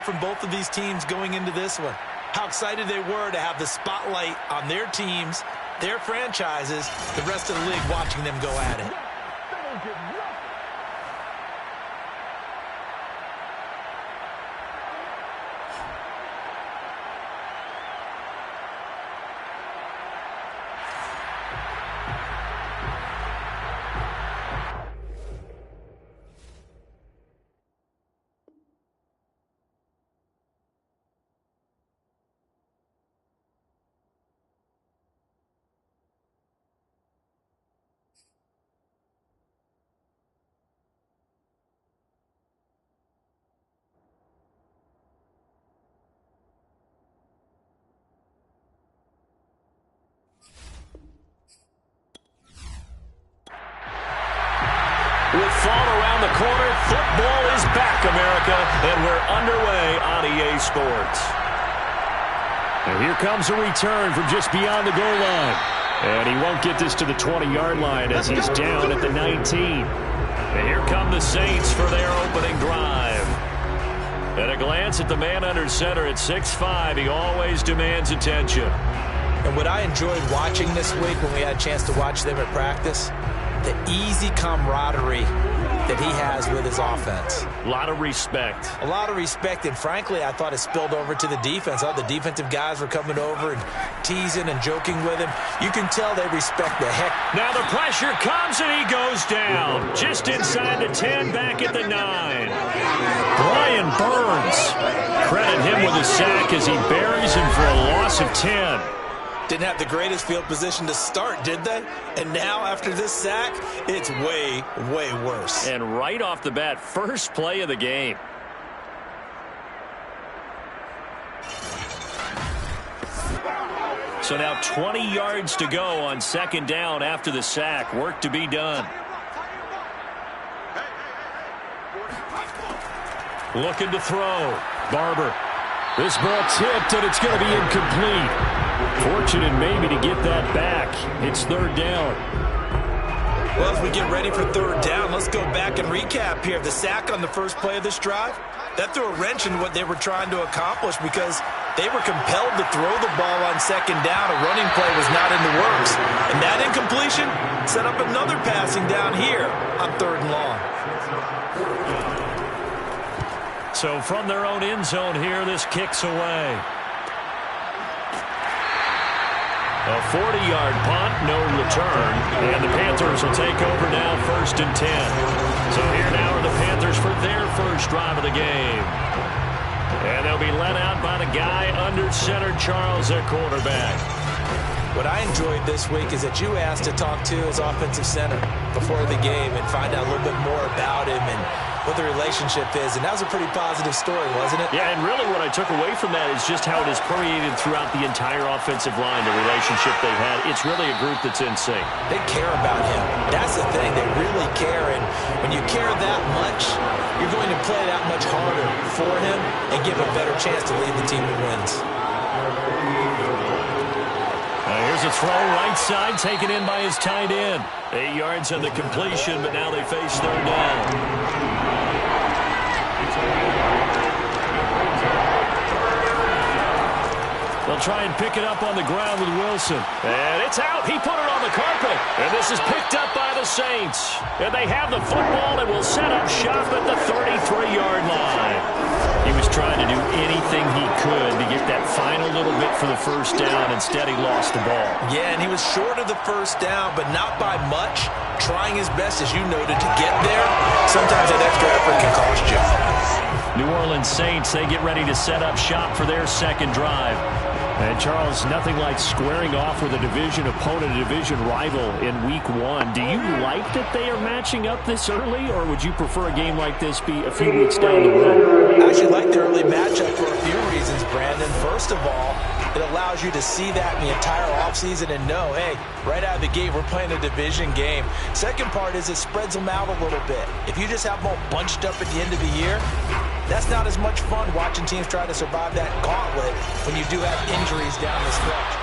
from both of these teams going into this one. How excited they were to have the spotlight on their teams, their franchises, the rest of the league watching them go at it. With fall around the corner, football is back, America, and we're underway on EA Sports. And here comes a return from just beyond the goal line. And he won't get this to the 20-yard line as he's down at the 19. And here come the Saints for their opening drive. At a glance at the man under center at 6'5", he always demands attention. And what I enjoyed watching this week when we had a chance to watch them at practice, the easy camaraderie that he has with his offense. A lot of respect. A lot of respect, and frankly, I thought it spilled over to the defense. All the defensive guys were coming over and teasing and joking with him. You can tell they respect the heck. Now the pressure comes, and he goes down. Just inside the 10, back at the 9. Brian Burns. Credit him with a sack as he buries him for a loss of 10. Didn't have the greatest field position to start, did they? And now, after this sack, it's way, way worse. And right off the bat, first play of the game. So now 20 yards to go on second down after the sack. Work to be done. Looking to throw. Barber. This ball tipped, and it's going to be incomplete. Fortunate maybe to get that back. It's third down. Well, as we get ready for third down, let's go back and recap here. The sack on the first play of this drive, that threw a wrench in what they were trying to accomplish because they were compelled to throw the ball on second down. A running play was not in the works. And that incompletion set up another passing down here on third and long. So from their own end zone here, this kicks away. A 40-yard punt, no return, and the Panthers will take over now, 1st and 10. So here now are the Panthers for their first drive of the game. And they'll be led out by the guy under center, Charles, at quarterback. What I enjoyed this week is that you asked to talk to his offensive center before the game and find out a little bit more about him and what the relationship is, and that was a pretty positive story, wasn't it? Yeah, and really what I took away from that is just how it has permeated throughout the entire offensive line, the relationship they've had. It's really a group that's in sync. They care about him. That's the thing. They really care, and when you care that much, you're going to play that much harder for him and give him a better chance to lead the team to wins. Here's a throw right side, taken in by his tight end. 8 yards on the completion, but now they face third down. They'll try and pick it up on the ground with Wilson. And it's out. He put it on the carpet. And this is picked up by the Saints. And they have the football and will set up shop at the 33-yard line. He was trying to do anything he could to get that final little bit for the first down. Instead, he lost the ball. Yeah, and he was short of the first down, but not by much. Trying his best, as you noted, to get there. Sometimes that extra effort can cost you. New Orleans Saints, they get ready to set up shop for their second drive. And, Charles, nothing like squaring off with a division opponent, a division rival in Week 1. Do you like that they are matching up this early, or would you prefer a game like this be a few weeks down the road? I actually like the early matchup for a few reasons, Brandon. First of all, it allows you to see that in the entire offseason and know, hey, right out of the gate, we're playing a division game. Second part is it spreads them out a little bit. If you just have them all bunched up at the end of the year, that's not as much fun watching teams try to survive that gauntlet when you do have injuries down the stretch.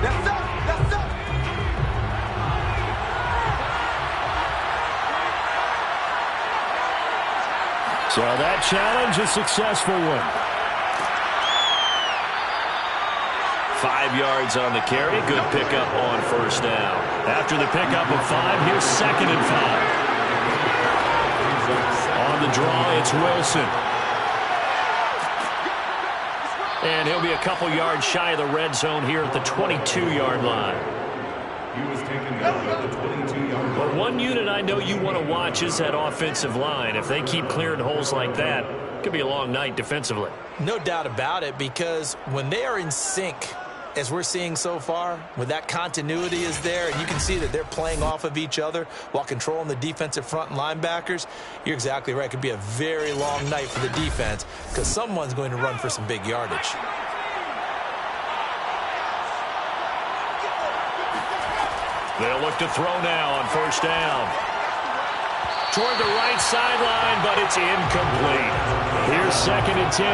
That's up! That's up! So that challenge, a successful one. 5 yards on the carry. Good pickup on first down. After the pickup of 5, here's 2nd and 5. On the draw, it's Wilson. And he'll be a couple yards shy of the red zone here at the 22-yard line. He was taken down at the 22-yard line. But one unit I know you want to watch is that offensive line. If they keep clearing holes like that, it could be a long night defensively. No doubt about it, because when they are in sync, as we're seeing so far, when that continuity is there, and you can see that they're playing off of each other while controlling the defensive front and linebackers, you're exactly right. It could be a very long night for the defense because someone's going to run for some big yardage. They'll look to throw now on first down. Toward the right sideline, but it's incomplete. Here's 2nd and 10.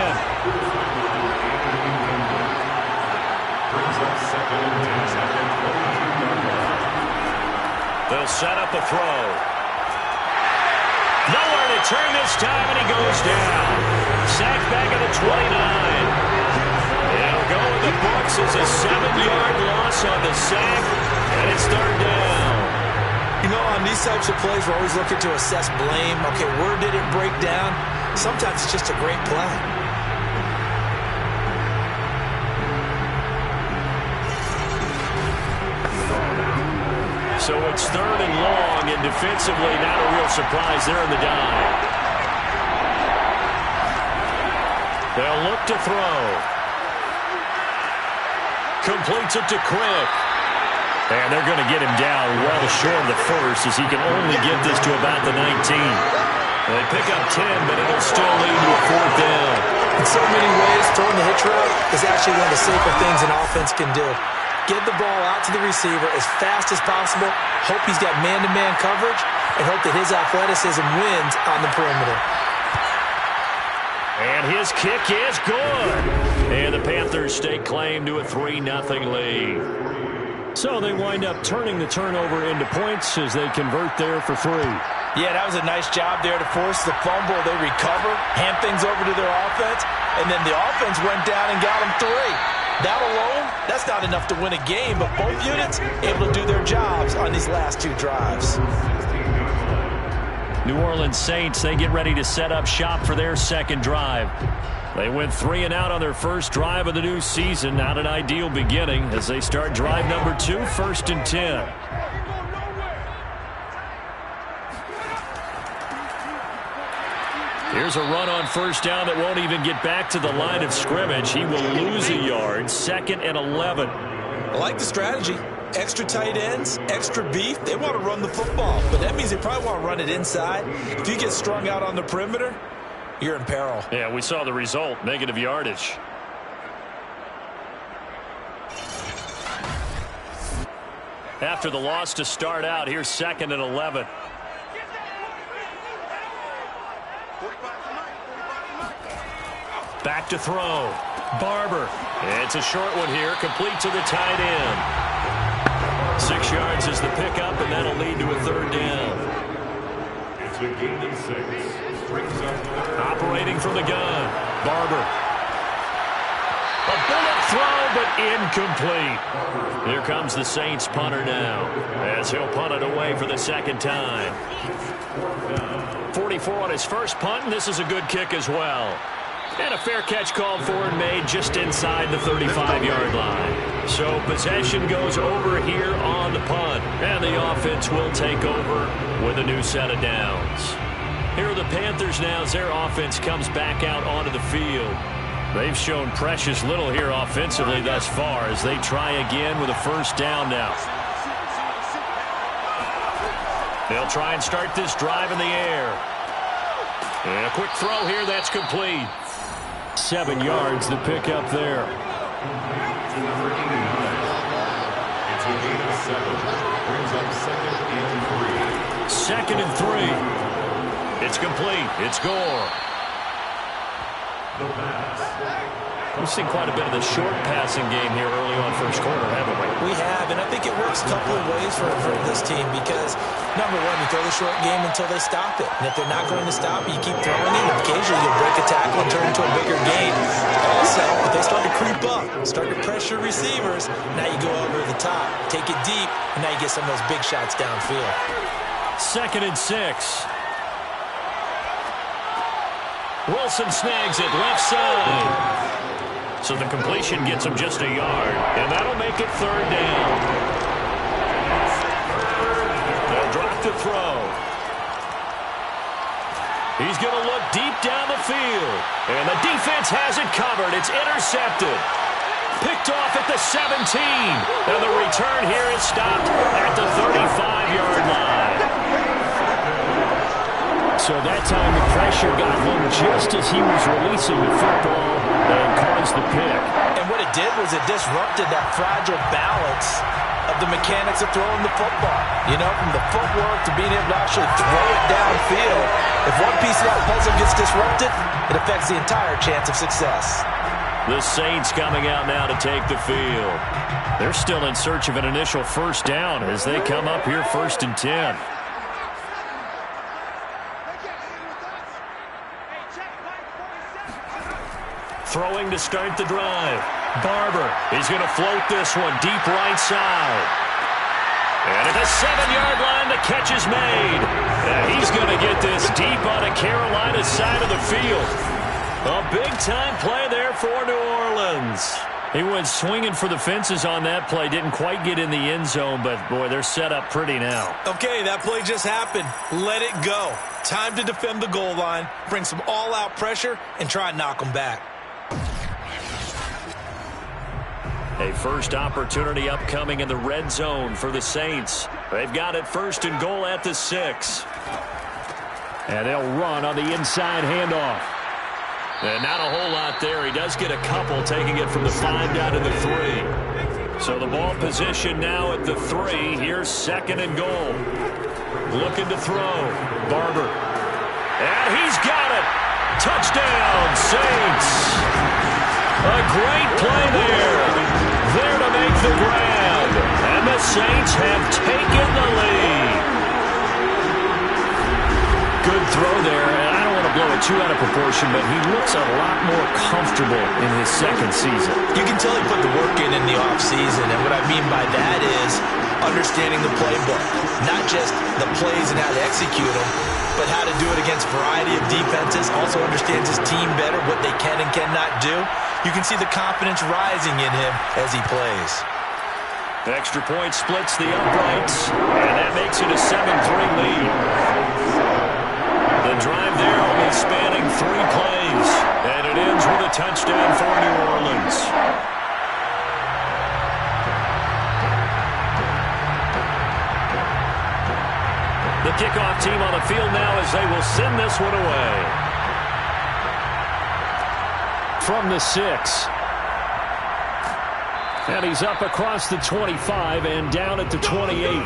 They'll set up a throw. Nowhere to turn this time, and he goes down. Sacked back at the 29. It'll go in the books as a 7-yard loss on the sack, and it's 3rd down. You know, on these types of plays, we're always looking to assess blame. Okay, where did it break down? Sometimes it's just a great play. So it's 3rd and long, and defensively not a real surprise there in the dive. They'll look to throw. Completes it to Crick. And they're going to get him down well short of the first, as he can only get this to about the 19. They pick up 10, but it'll still lead to a 4th down. In so many ways, throwing the hitch route is actually one of the safer things an offense can do. Get the ball out to the receiver as fast as possible, hope he's got man-to-man coverage, and hope that his athleticism wins on the perimeter. And his kick is good. And the Panthers stake claim to a 3-0 lead. So they wind up turning the turnover into points as they convert there for 3. Yeah, that was a nice job there to force the fumble. They recover, hand things over to their offense, and then the offense went down and got them 3. That alone, that's not enough to win a game, but both units able to do their jobs on these last 2 drives. New Orleans Saints, they get ready to set up shop for their 2nd drive. They went 3 and out on their first drive of the new season. Not an ideal beginning as they start drive number 2, 1st and 10. Here's a run on first down that won't even get back to the line of scrimmage. He will lose a yard. 2nd and 11. I like the strategy. Extra tight ends, extra beef. They want to run the football, but that means they probably want to run it inside. If you get strung out on the perimeter, you're in peril. Yeah, we saw the result. Negative yardage. After the loss to start out, here's 2nd and 11. Back to throw. Barber. It's a short one here. Complete to the tight end. 6 yards is the pickup, and that'll lead to a 3rd down. It's a gain of 6. Brings up 3rd. Operating from the gun. Barber. A bullet throw, but incomplete. Here comes the Saints punter now, as he'll punt it away for the 2nd time. 44 on his first punt, and this is a good kick as well. And a fair catch called for and made just inside the 35-yard line. So possession goes over here on the punt. And the offense will take over with a new set of downs. Here are the Panthers now as their offense comes back out onto the field. They've shown precious little here offensively thus far as they try again with a first down now. They'll try and start this drive in the air. And a quick throw here, that's complete. 7 yards, the pick up there. It's a gain of 7. Brings up 2nd and 3. 2nd and 3. It's complete. It's Gore. The pass. We've seen quite a bit of the short passing game here early on first quarter, haven't we? We have, and I think it works a couple of ways for this team because, number one, you throw the short game until they stop it. And if they're not going to stop it, you keep throwing it. Occasionally, you'll break a tackle and turn it into a bigger gain. Also, if they start to creep up, start to pressure receivers, now you go over the top, take it deep, and now you get some of those big shots downfield. 2nd and 6. Wilson snags it left side. So the completion gets him just a yard, and that'll make it 3rd down. They'll drop to throw. He's going to look deep down the field, and the defense has it covered. It's intercepted. Picked off at the 17, and the return here is stopped at the 35-yard line. So that time the pressure got him just as he was releasing the football and caused the pick. And what it did was it disrupted that fragile balance of the mechanics of throwing the football. You know, from the footwork to being able to actually throw it downfield. If one piece of that puzzle gets disrupted, it affects the entire chance of success. The Saints coming out now to take the field. They're still in search of an initial first down as they come up here 1st and 10. Throwing to start the drive. Barber, he's going to float this one deep right side. And at the 7-yard line, the catch is made. And he's going to get this deep on the Carolina side of the field. A big-time play there for New Orleans. He went swinging for the fences on that play. Didn't quite get in the end zone, but, boy, they're set up pretty now. Okay, that play just happened. Let it go. Time to defend the goal line, bring some all-out pressure, and try and knock them back. A first opportunity upcoming in the red zone for the Saints. They've got it 1st and goal at the 6. And they'll run on the inside handoff. And not a whole lot there. He does get a couple, taking it from the 5 down to the 3. So the ball position now at the 3. Here's 2nd and goal. Looking to throw. Barber. And he's got it. Touchdown, Saints. A great play there. There to make the grab. And the Saints have taken the lead. Good throw there. And I don't want to blow it too out of proportion, but he looks a lot more comfortable in his 2nd season. You can tell he put the work in the offseason. And what I mean by that is understanding the playbook. Not just the plays and how to execute them, but how to do it against a variety of defenses. Also understands his team better, what they can and cannot do. You can see the confidence rising in him as he plays. The extra point splits the uprights, and that makes it a 7-3 lead. The drive there only spanning 3 plays, and it ends with a touchdown for New Orleans. The kickoff team on the field now as they will send this one away. From the 6. And he's up across the 25 and down at the 28.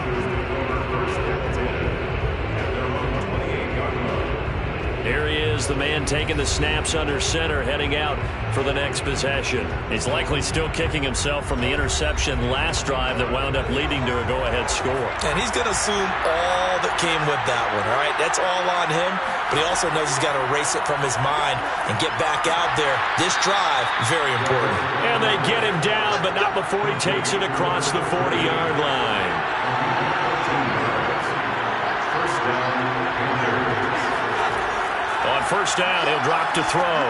Here he is, the man taking the snaps under center, heading out for the next possession. He's likely still kicking himself from the interception last drive that wound up leading to a go-ahead score. And he's going to assume all that came with that one, all right? That's all on him, but he also knows he's got to erase it from his mind and get back out there. This drive, very important. And they get him down, but not before he takes it across the 40-yard line. On first down, he'll drop to throw.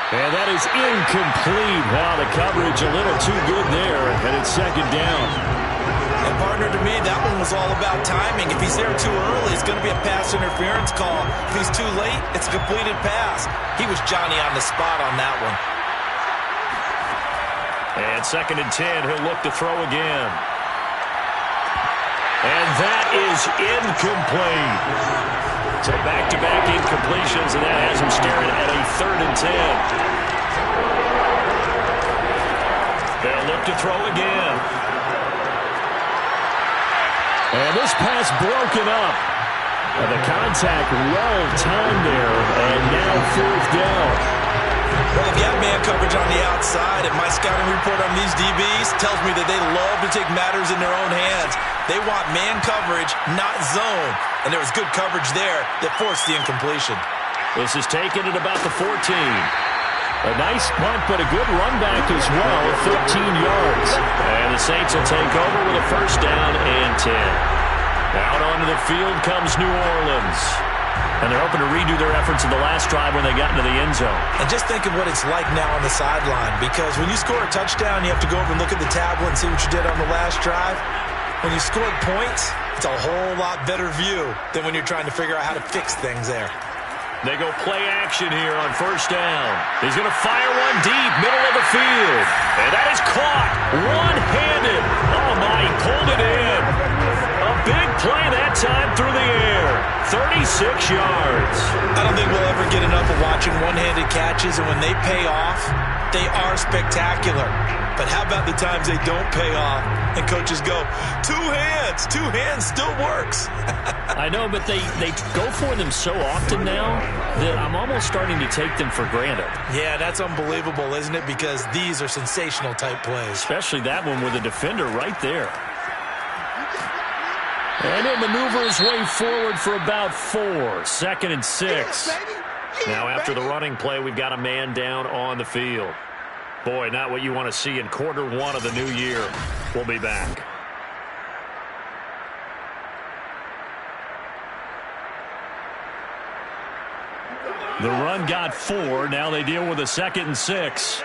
And that is incomplete. Wow, the coverage a little too good there, and it's 2nd down. And partner, to me, that one was all about timing. If he's there too early, it's going to be a pass interference call. If he's too late, it's a completed pass. He was Johnny on the spot on that one. And 2nd and 10, he'll look to throw again. And that is incomplete. So back-to-back incompletions, and that has him staring at a 3rd and 10. They'll look to throw again. And this pass broken up. And the contact well timed there, and now 4th down. Well, if you have man coverage coverage on the outside, and my scouting report on these DBs tells me that they love to take matters in their own hands. They want man coverage, not zone. And there was good coverage there that forced the incompletion. This is taken at about the 14. A nice punt, but a good run back as well, 13 yards. And the Saints will take over with a first down and 10. Out onto the field comes New Orleans. And they're hoping to redo their efforts in the last drive when they got into the end zone. And just think of what it's like now on the sideline, because when you score a touchdown, you have to go over and look at the tablet and see what you did on the last drive. When you scored points, it's a whole lot better view than when you're trying to figure out how to fix things there. They go play action here on first down. He's going to fire one deep, middle of the field. And that is caught one-handed. Oh, my, he pulled it in. A big play that time through the air. 36 yards. I don't think we'll ever get enough of watching one-handed catches, and when they pay off, they are spectacular. But how about the times they don't pay off and coaches go, two hands still works. I know, but they go for them so often now that I'm almost starting to take them for granted. Yeah, that's unbelievable, isn't it? Because these are sensational type plays. Especially that one with a defender right there. And he'll maneuver his way forward for about 4. 2nd and 6. Now after the running play, we've got a man down on the field. Boy, not what you want to see in quarter 1 of the new year. We'll be back. The run got 4. Now they deal with a 2nd and 6.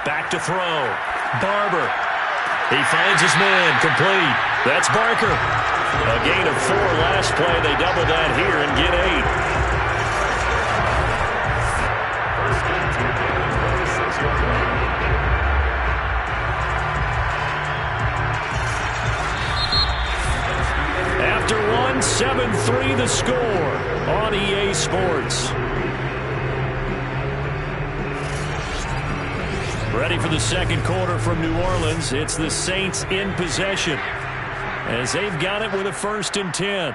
Back to throw. Barber. He finds his man. Complete. That's Barker. A gain of 4 last play. They double that here and get 8. After 1, 7-3 the score on EA Sports. Ready for the second quarter from New Orleans. It's the Saints in possession as they've got it with a 1st and 10.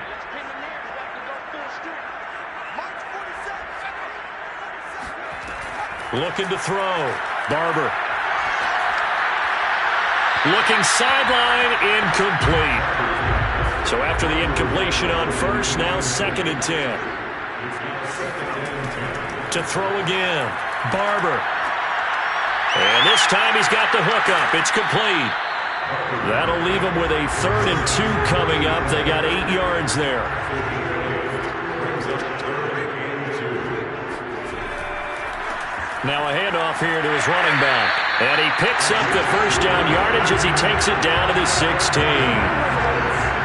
Looking to throw. Barber. Looking sideline, incomplete. So after the incompletion on first, now 2nd and 10. To throw again. Barber. And this time he's got the hook up. It's complete. That'll leave him with a 3rd and 2 coming up. They got 8 yards there. Now a handoff here to his running back. And he picks up the first down yardage as he takes it down to the 16.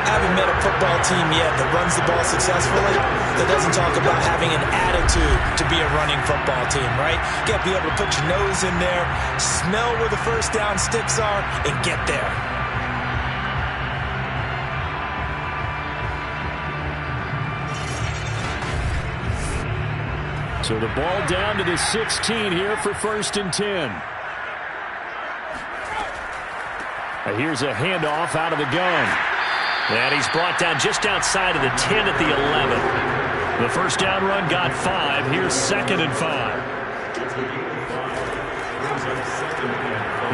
I haven't met a football team yet that runs the ball successfully that doesn't talk about having an attitude to be a running football team, right? You got to be able to put your nose in there, smell where the first down sticks are, and get there. So the ball down to the 16 here for 1st and 10. Here's a handoff out of the gun. And he's brought down just outside of the 10 at the 11. The first down run got 5. Here's 2nd and 5.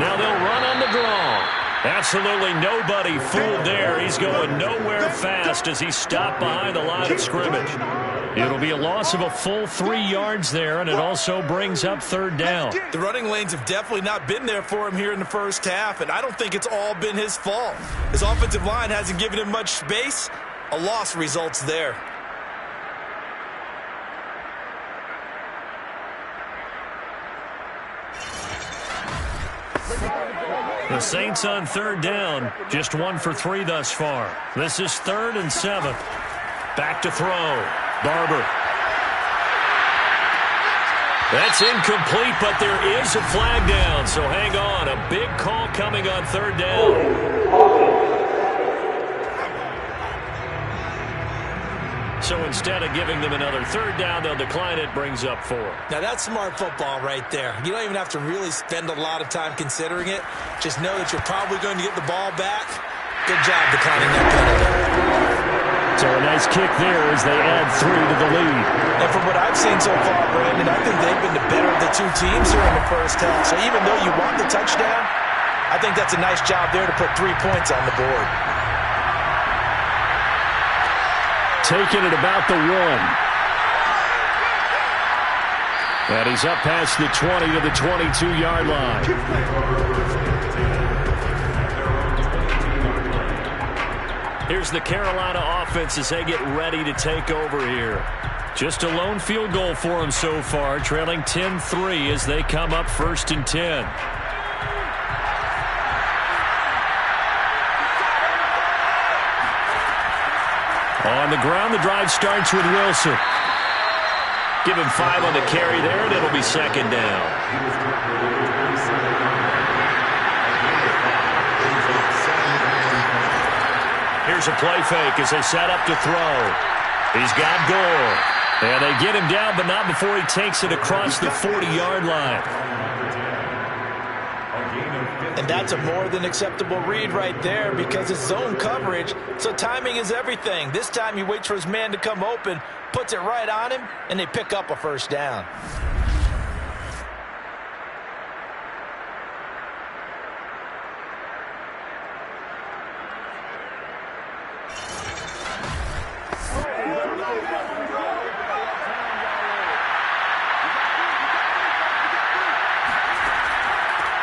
Now they'll run on the draw. Absolutely nobody fooled there. He's going nowhere fast as he's stopped behind the line of scrimmage. It'll be a loss of a full 3 yards there, and it also brings up 3rd down. The running lanes have definitely not been there for him here in the first half, and I don't think it's all been his fault. His offensive line hasn't given him much space. A loss results there. The Saints on 3rd down, just 1 for 3 thus far. This is 3rd and 7. Back to throw. Barber. That's incomplete, but there is a flag down, so hang on. A big call coming on 3rd down. So instead of giving them another 3rd down, they'll decline it, brings up 4. Now that's smart football right there. You don't even have to really spend a lot of time considering it. Just know that you're probably going to get the ball back. Good job declining that penalty. So a nice kick there as they add 3 to the lead. And from what I've seen so far, Brandon, I think they've been the better of the two teams here in the first half. So even though you want the touchdown, I think that's a nice job there to put 3 points on the board. Taking it about the 1. And he's up past the 20 to the 22-yard line. Here's the Carolina offense as they get ready to take over here. Just a lone field goal for them so far, trailing 10-3 as they come up 1st and 10. On the ground, the drive starts with Wilson. Give him 5 on the carry there, and it'll be 2nd down. Here's a play fake as they set up to throw. He's got Gore. And they get him down, but not before he takes it across the 40-yard line. And that's a more than acceptable read right there because it's zone coverage, so timing is everything. This time he waits for his man to come open, puts it right on him, and they pick up a 1st down.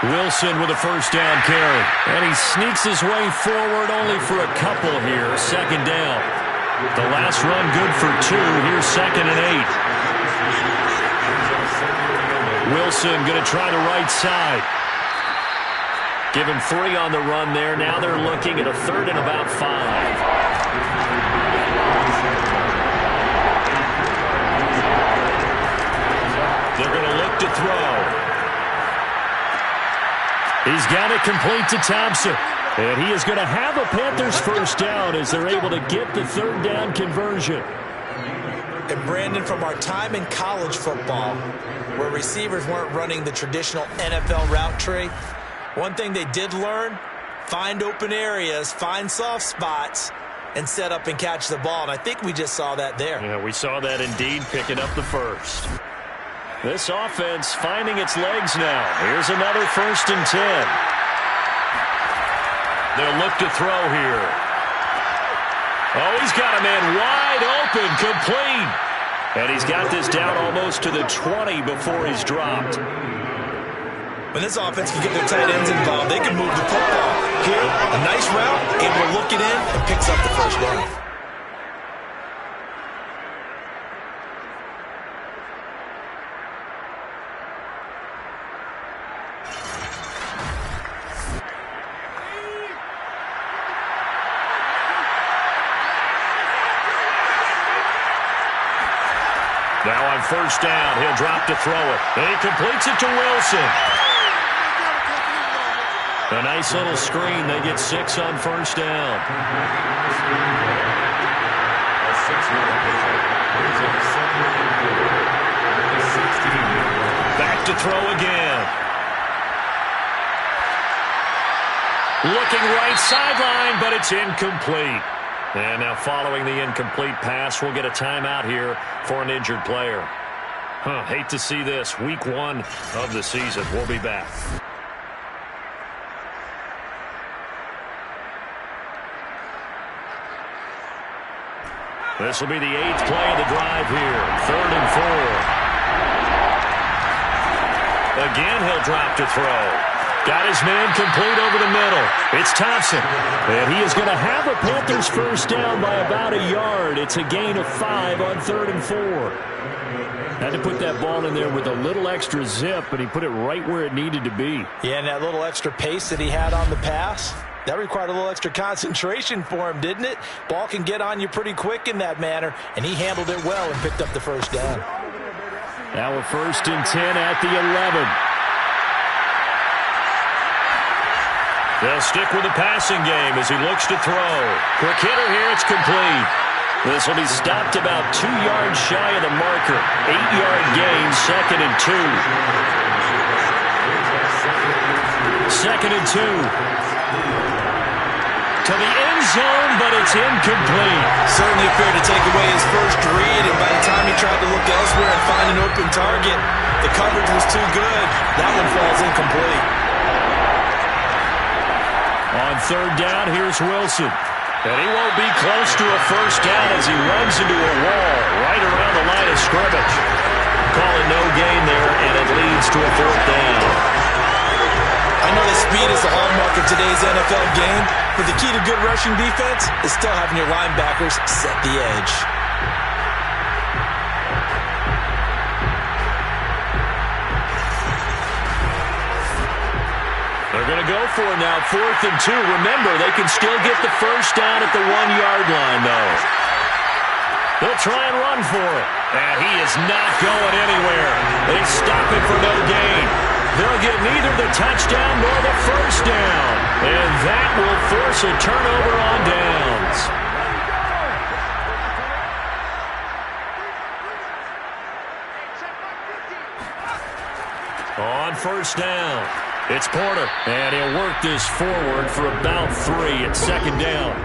Wilson with a 1st down carry. And he sneaks his way forward only for a couple here. 2nd down. The last run good for 2. Here's 2nd and 8. Wilson going to try the right side. Give him 3 on the run there. Now they're looking at a 3rd and about 5. They're going to look to throw. He's got it complete to Thompson. And he is going to have a Panthers 1st down as they're able to get the 3rd down conversion. And Brandon, from our time in college football, where receivers weren't running the traditional NFL route tree, one thing they did learn, find open areas, find soft spots, and set up and catch the ball. And I think we just saw that there. Yeah, we saw that indeed, picking up the 1st. This offense finding its legs now. Here's another 1st and 10. They'll look to throw here. Oh, he's got a man wide open, complete. And he's got this down almost to the 20 before he's dropped. When this offense can get their tight ends involved, they can move the football. Here, a nice route, able to look it in, and picks up the 1st down. Now on 1st down, he'll drop to throw it. And he completes it to Wilson. A nice little screen. They get 6 on 1st down. Back to throw again. Looking right sideline, but it's incomplete. And now following the incomplete pass, we'll get a timeout here for an injured player. Hate to see this. Week 1 of the season. We'll be back. This will be the 8th play of the drive here. 3rd and 4. Again, he'll drop to throw. Got his man complete over the middle. It's Thompson. And he is going to have a Panthers 1st down by about a yard. It's a gain of 5 on 3rd and 4. Had to put that ball in there with a little extra zip, but he put it right where it needed to be. Yeah, and that little extra pace that he had on the pass, that required a little extra concentration for him, didn't it? Ball can get on you pretty quick in that manner, and he handled it well and picked up the 1st down. Now a 1st and 10 at the 11. They'll stick with the passing game as he looks to throw. Quick hitter here, it's complete. This will be stopped about 2 yards shy of the marker. 8-yard gain, 2nd and 2. 2nd and 2. to the end zone, but it's incomplete. Certainly appeared to take away his first read, and by the time he tried to look elsewhere and find an open target, the coverage was too good. That one falls incomplete. On third down, here's Wilson. And he won't be close to a first down as he runs into a wall right around the line of scrimmage. Call it no gain there, and it leads to a fourth down. I know that speed is the hallmark of today's NFL game, but the key to good rushing defense is still having your linebackers set the edge. They're going to go for it now, 4th and 2. Remember, they can still get the first down at the 1-yard line, though. They'll try and run for it. And he is not going anywhere. They stop it for no gain. They'll get neither the touchdown nor the first down. And that will force a turnover on downs. On first down, it's Porter. And he'll work this forward for about 3 at second down.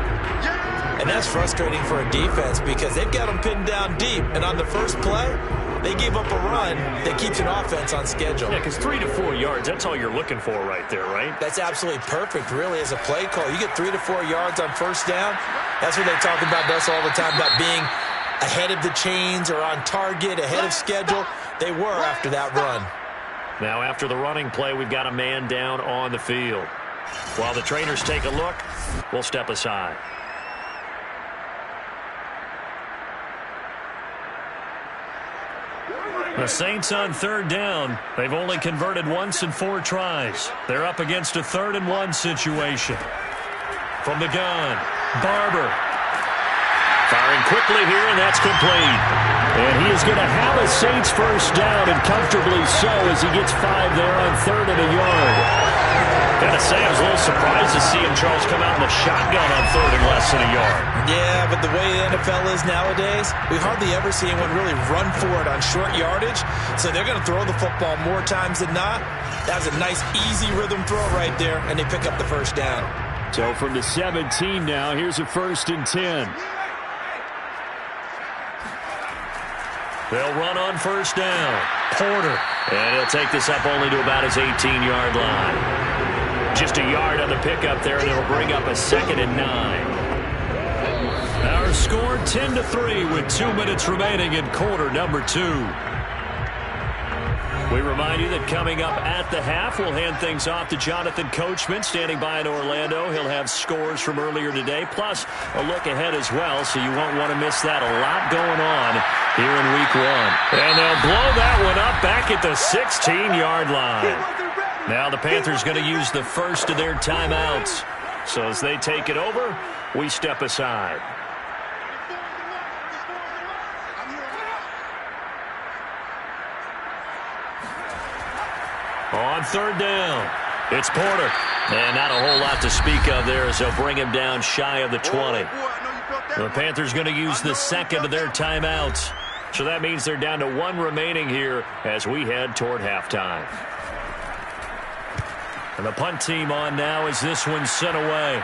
And that's frustrating for a defense because they've got them pinned down deep. And on the first play, they give up a run that keeps an offense on schedule. Yeah, because 3 to 4 yards, that's all you're looking for right there, right? That's absolutely perfect, really, as a play call. You get 3 to 4 yards on first down. That's what they talk about us all the time, about being ahead of the chains or on target, ahead of schedule. They were after that run. Now, after the running play, we've got a man down on the field. While the trainers take a look, we'll step aside. The Saints on third down. They've only converted once in 4 tries. They're up against a 3rd and 1 situation. From the gun, Barber. Firing quickly here, and that's complete. And he is going to have a Saints first down, and comfortably so, as he gets 5 there on 3rd and a yard. Gotta say, I was a little surprised to see him, Charles, come out in the shotgun on 3rd and less than a yard. Yeah, but the way the NFL is nowadays, we hardly ever see anyone really run for it on short yardage. So they're going to throw the football more times than not. That was a nice, easy rhythm throw right there, and they pick up the first down. So from the 17 now, here's a 1st and 10. They'll run on first down. Porter. And he'll take this up only to about his 18-yard line. Just a yard on the pickup there, and it'll bring up a 2nd and 9. Our score 10-3 with 2 minutes remaining in quarter number 2. We remind you that coming up at the half, we'll hand things off to Jonathan Coachman, standing by in Orlando. He'll have scores from earlier today, plus a look ahead as well, so you won't want to miss that. A lot going on here in week 1. And they'll blow that one up back at the 16-yard line. Now the Panthers going to use the first of their timeouts. So as they take it over, we step aside. On third down, it's Porter. And not a whole lot to speak of there as they'll bring him down shy of the 20. The Panthers going to use the second of their timeouts. So that means they're down to 1 remaining here as we head toward halftime. And the punt team on now as this one's sent away.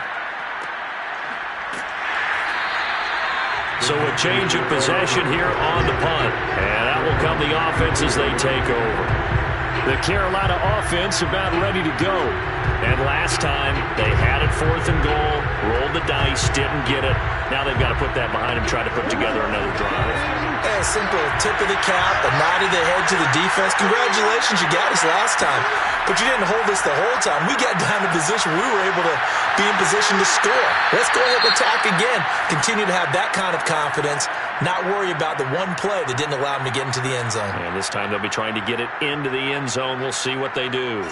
So a change of possession here on the punt. And that will come the offense as they take over. The Carolina offense about ready to go. And last time, they had it 4th and goal, rolled the dice, didn't get it. Now they've got to put that behind them, try to put together another drive. A simple tip of the cap, a nod of the head to the defense. Congratulations, you got us last time. But you didn't hold us the whole time. We got down in position. We were able to be in position to score. Let's go ahead and attack again. Continue to have that kind of confidence. Not worry about the one play that didn't allow them to get into the end zone. And this time they'll be trying to get it into the end zone. We'll see what they do.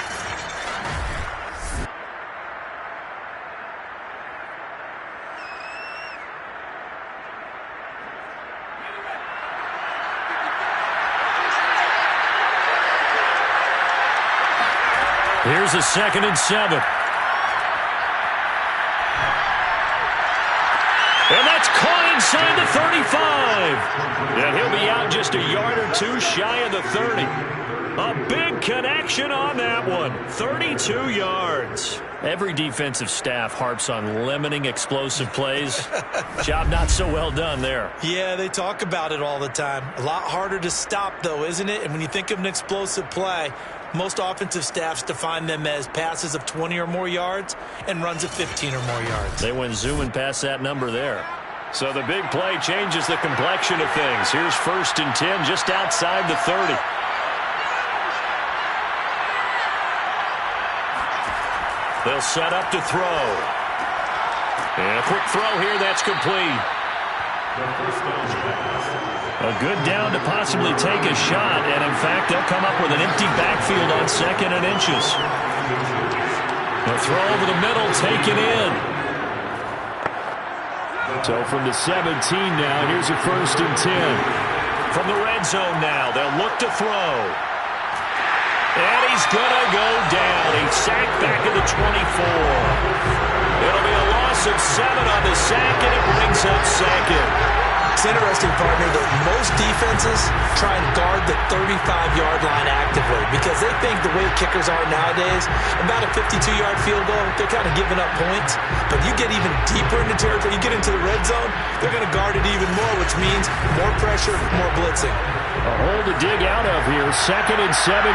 Here's a 2nd and 7. And that's caught inside the 35. And he'll be out just a yard or 2 shy of the 30. A big Decent action on that one. 32 yards. Every defensive staff harps on limiting explosive plays. Job not so well done there. Yeah, they talk about it all the time. A lot harder to stop, though, isn't it? And when you think of an explosive play, most offensive staffs define them as passes of 20 or more yards and runs of 15 or more yards. They went zooming past that number there. So the big play changes the complexion of things. Here's 1st and 10 just outside the 30. They'll set up to throw. And a quick throw here that's complete. A good down to possibly take a shot, and in fact, they'll come up with an empty backfield on 2nd and inches. The throw over the middle, taken in. So from the 17 now, here's a 1st and 10. From the red zone now, they'll look to throw. And he's going to go down. He's sacked back at the 24. It'll be a loss of 7 on the sack, and it brings up 2nd. It's interesting, partner, that most defenses try and guard the 35-yard line actively because they think the way kickers are nowadays, about a 52-yard field goal, they're kind of giving up points. But you get even deeper into territory, you get into the red zone, they're going to guard it even more, which means more pressure, more blitzing. A hole to dig out of here. 2nd and 17.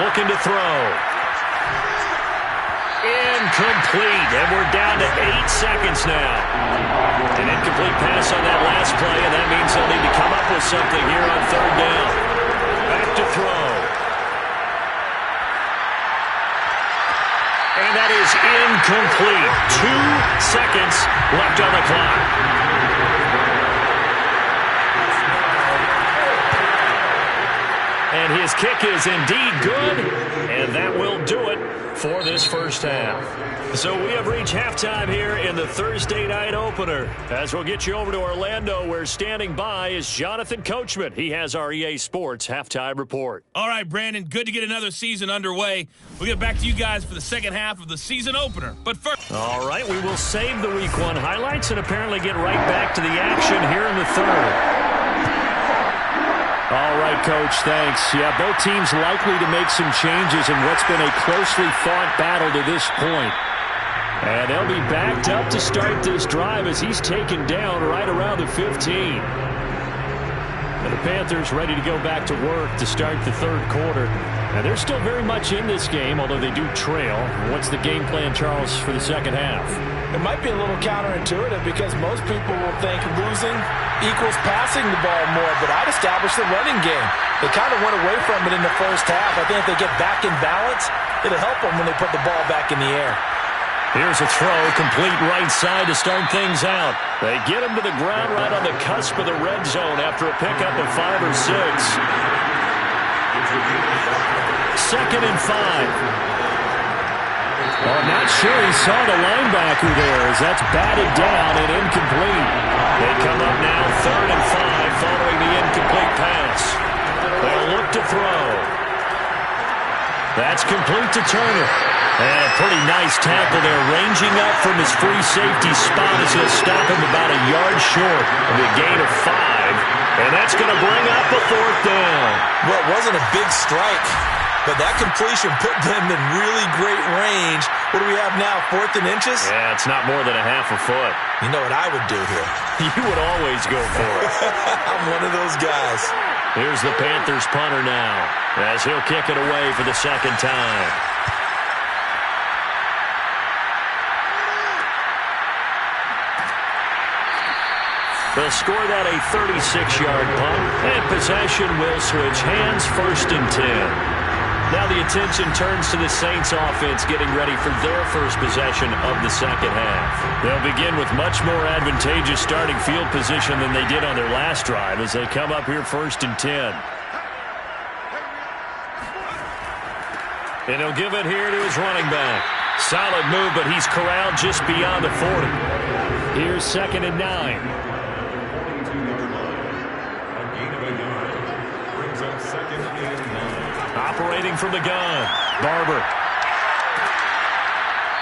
Looking to throw. Incomplete, and we're down to 8 seconds now. An incomplete pass on that last play, and that means they'll need to come up with something here on 3rd down. Back to throw. And that is incomplete. 2 seconds left on the clock. And his kick is indeed good, and that will do it for this first half. So we have reached halftime here in the Thursday night opener. As we'll get you over to Orlando, where standing by is Jonathan Coachman. He has our EA Sports halftime report. All right, Brandon, good to get another season underway. We'll get back to you guys for the second half of the season opener. But first... All right, we will save the Week 1 highlights and apparently get right back to the action here in the 3rd. All right, Coach, thanks. Yeah, both teams likely to make some changes in what's been a closely fought battle to this point. And they'll be backed up to start this drive as he's taken down right around the 15. And the Panthers ready to go back to work to start the 3rd quarter. And they're still very much in this game, although they do trail. What's the game plan, Charles, for the second half? It might be a little counterintuitive because most people will think losing equals passing the ball more, but I'd establish the running game. They kind of went away from it in the first half. I think if they get back in balance, it'll help them when they put the ball back in the air. Here's a throw, complete right side to start things out. They get him to the ground right on the cusp of the red zone after a pickup of 5 or 6. 2nd and 5. Well, I'm not sure he saw the linebacker there as that's batted down and incomplete. They come up now 3rd and 5 following the incomplete pass. They'll look to throw. That's complete to Turner. And a pretty nice tackle there, ranging up from his free safety spot as he'll stop him about a yard short of a gain of 5. And that's going to bring up a 4th down. Well, it wasn't a big strike, but that completion put them in really great range. What do we have now, 4th and inches? Yeah, it's not more than a half a foot. You know what I would do here? You would always go for it. I'm one of those guys. Here's the Panthers punter now, as he'll kick it away for the 2nd time. They'll score that a 36-yard punt, and possession will switch hands, 1st and 10. Now the attention turns to the Saints offense getting ready for their first possession of the second half. They'll begin with much more advantageous starting field position than they did on their last drive as they come up here 1st and 10. And he'll give it here to his running back. Solid move, but he's corralled just beyond the 40. Here's 2nd and 9. Operating from the gun, Barber.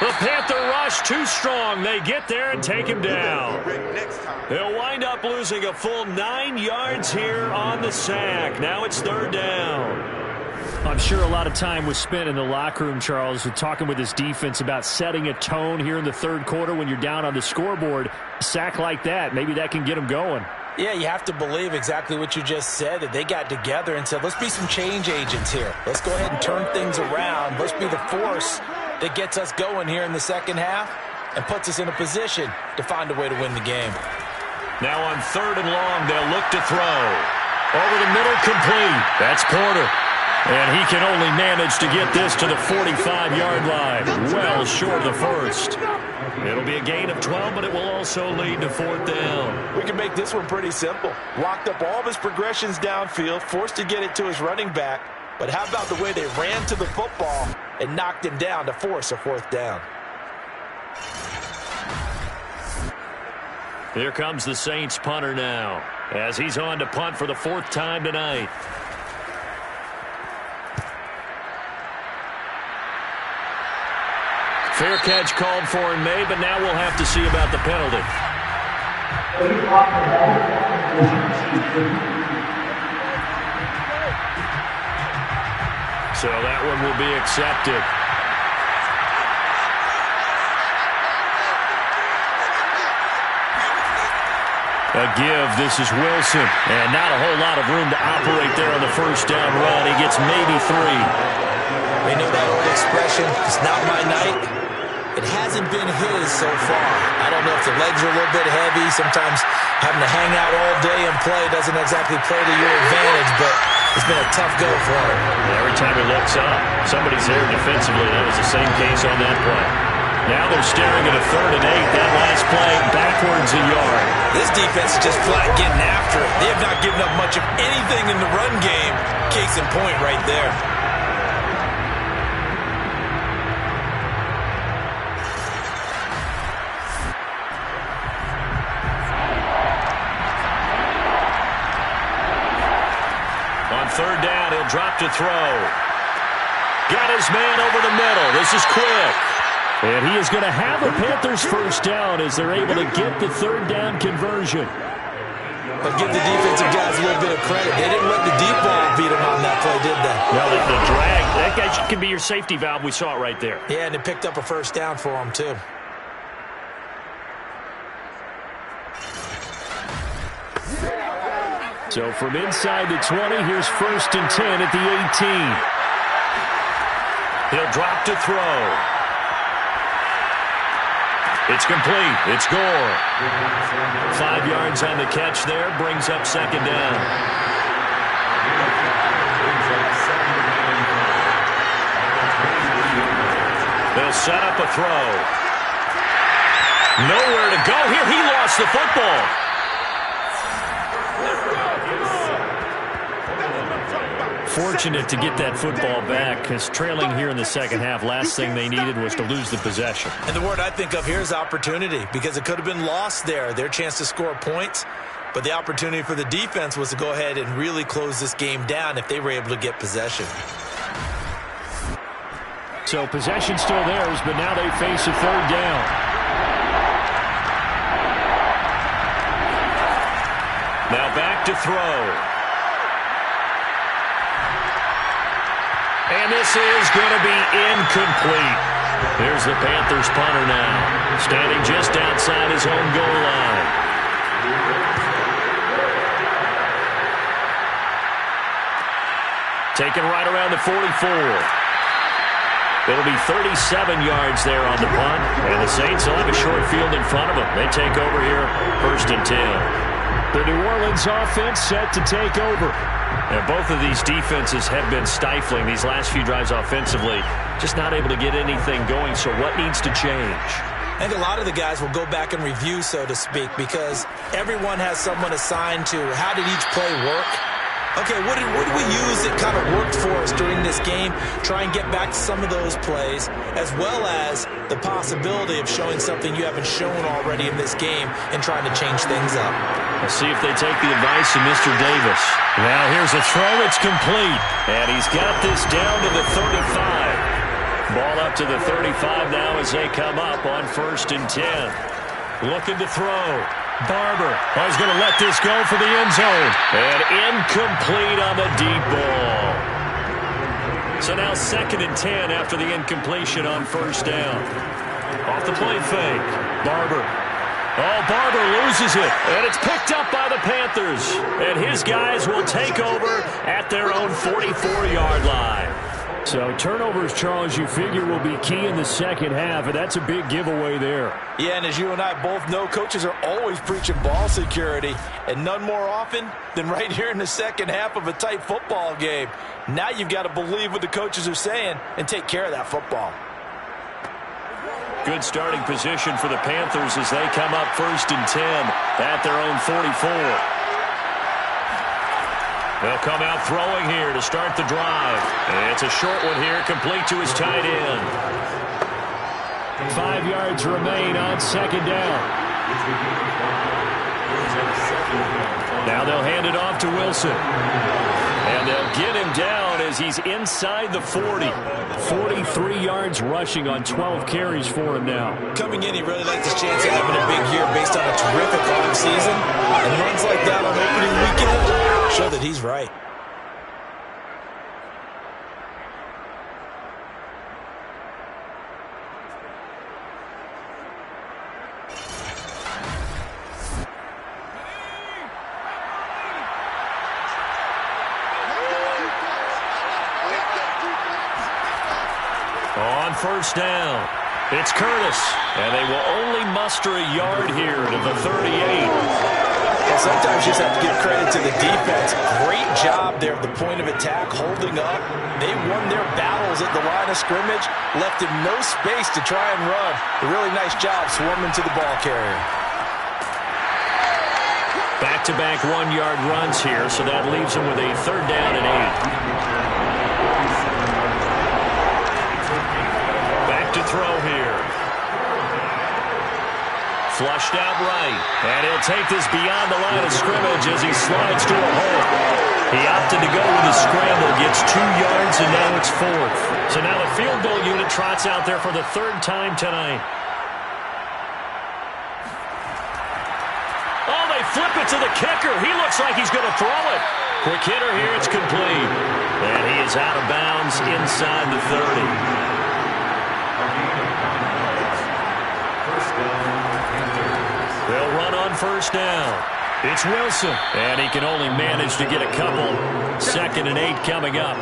The Panther rush too strong. They get there and take him down. They'll wind up losing a full 9 yards here on the sack. Now it's 3rd down. I'm sure a lot of time was spent in the locker room, Charles, talking with his defense about setting a tone here in the 3rd quarter when you're down on the scoreboard. A sack like that, maybe that can get them going. Yeah, you have to believe exactly what you just said, that they got together and said, let's be some change agents here. Let's go ahead and turn things around. Let's be the force that gets us going here in the second half and puts us in a position to find a way to win the game. Now on 3rd and long, they'll look to throw. Over the middle, complete. That's Porter. And he can only manage to get this to the 45-yard line. Well short of the first. It'll be a gain of 12, but it will also lead to 4th down. We can make this one pretty simple. Locked up all of his progressions downfield, forced to get it to his running back. But how about the way they ran to the football and knocked him down to force a 4th down? Here comes the Saints punter now, as he's on to punt for the 4th time tonight. Fair catch called for and made, but now we'll have to see about the penalty. So that one will be accepted. A give, this is Wilson. And not a whole lot of room to operate there on the 1st down run. He gets maybe 3. We know that old expression, it's not my night. It hasn't been his so far. I don't know if the legs are a little bit heavy. Sometimes having to hang out all day and play doesn't exactly play to your advantage, but it's been a tough go for him. Every time he looks up, somebody's there defensively. That was the same case on that play. Now they're staring at a 3rd and 8. That last play backwards a yard. This defense is just flat getting after it. They have not given up much of anything in the run game. Case in point right there. On 3rd down, he'll drop to throw. Got his man over the middle. This is quick. And he is going to have the Panthers 1st down as they're able to get the 3rd down conversion. But give the defensive guys a little bit of credit. They didn't let the deep ball beat them on that play, did they? No, the drag. That guy can be your safety valve. We saw it right there. Yeah, and it picked up a 1st down for them, too. So from inside the 20, here's 1st and 10 at the 18. He'll drop to throw. It's complete. It's Gore. 5 yards on the catch there. Brings up 2nd down. They'll set up a throw. Nowhere to go here. He lost the football. Fortunate to get that football back, because trailing here in the second half, last thing they needed was to lose the possession. And the word I think of here is opportunity, because it could have been lost there, their chance to score points. But the opportunity for the defense was to go ahead and really close this game down if they were able to get possession. So possession still theirs, but now they face a 3rd down. Now back to throw. And this is going to be incomplete. Here's the Panthers punter now, standing just outside his own goal line. Taken right around the 44. It'll be 37 yards there on the punt, and the Saints will have a short field in front of them. They take over here, 1st and 10. The New Orleans offense set to take over. And both of these defenses have been stifling these last few drives offensively. Just not able to get anything going, so what needs to change? I think a lot of the guys will go back and review, so to speak, because everyone has someone assigned to how did each play work. Okay, what did we use that kind of worked for us during this game? Try and get back to some of those plays, as well as the possibility of showing something you haven't shown already in this game and trying to change things up. Let's see if they take the advice of Mr. Davis. Now here's a throw. It's complete. And he's got this down to the 35. Ball up up to the 35 now as they come up on 1st and 10. Looking to throw. Barber is going to let this go for the end zone. And incomplete on the deep ball. So now 2nd and 10 after the incompletion on 1st down. Off the play fake. Barber. Oh, Barber loses it. And it's picked up by the Panthers. And his guys will take over at their own 44-yard line. So turnovers, Charles, you figure will be key in the second half, and that's a big giveaway there. Yeah, and as you and I both know, coaches are always preaching ball security, and none more often than right here in the second half of a tight football game. Now you've got to believe what the coaches are saying and take care of that football. Good starting position for the Panthers as they come up 1st and 10 at their own 44. They'll come out throwing here to start the drive. And it's a short one here, complete to his tight end. 5 yards remain on 2nd down. Now they'll hand it off to Wilson. And they'll get him down as he's inside the 40. 43 yards rushing on 12 carries for him now. Coming in, he really likes his chance of having a big year based on a terrific offseason. And runs like that on opening weekend show that he's right. On 1st down, it's Curtis, and they will only muster a yard here to the 38. Well, sometimes you just have to give credit to the defense. Great job there at the point of attack, holding up. They won their battles at the line of scrimmage, left him no space to try and run. A really nice job swarming to the ball carrier. Back-to-back 1-yard runs here, so that leaves him with a 3rd down and 8. Back to throw here. Flushed out right. And he'll take this beyond the line of scrimmage as he slides to a hole. He opted to go with a scramble, gets 2 yards, and now it's 4th. So now the field goal unit trots out there for the 3rd time tonight. Oh, they flip it to the kicker. He looks like he's going to throw it. Quick hitter here, it's complete. And he is out of bounds inside the 30. They'll run on 1st down. It's Wilson, and he can only manage to get a couple. 2nd and 8 coming up.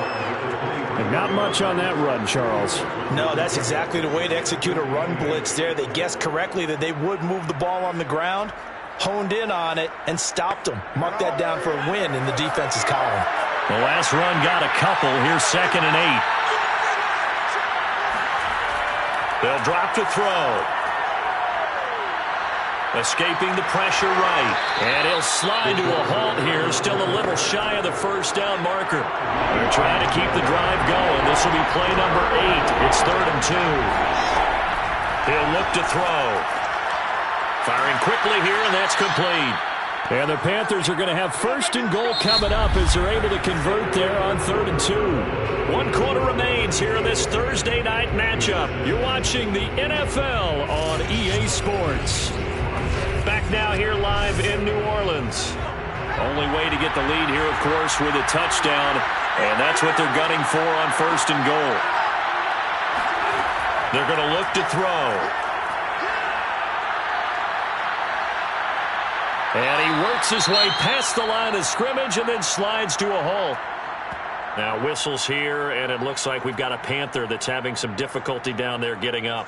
And not much on that run, Charles. No, that's exactly the way to execute a run blitz there. They guessed correctly that they would move the ball on the ground, honed in on it, and stopped them. Mark that down for a win in the defense's column. The last run got a couple. Here's 2nd and 8. They'll drop to throw. Escaping the pressure right. And he'll slide to a halt here. Still a little shy of the 1st down marker. They're trying to keep the drive going. This will be play number 8. It's 3rd and 2. He'll look to throw. Firing quickly here, and that's complete. And the Panthers are going to have 1st and goal coming up as they're able to convert there on 3rd and 2. 1 quarter remains here in this Thursday night matchup. You're watching the NFL on EA Sports. Back now here live in New Orleans. Only way to get the lead here, of course, with a touchdown. And that's what they're gunning for on 1st and goal. They're going to look to throw. And he works his way past the line of scrimmage and then slides to a halt. Now whistles here, and it looks like we've got a Panther that's having some difficulty down there getting up.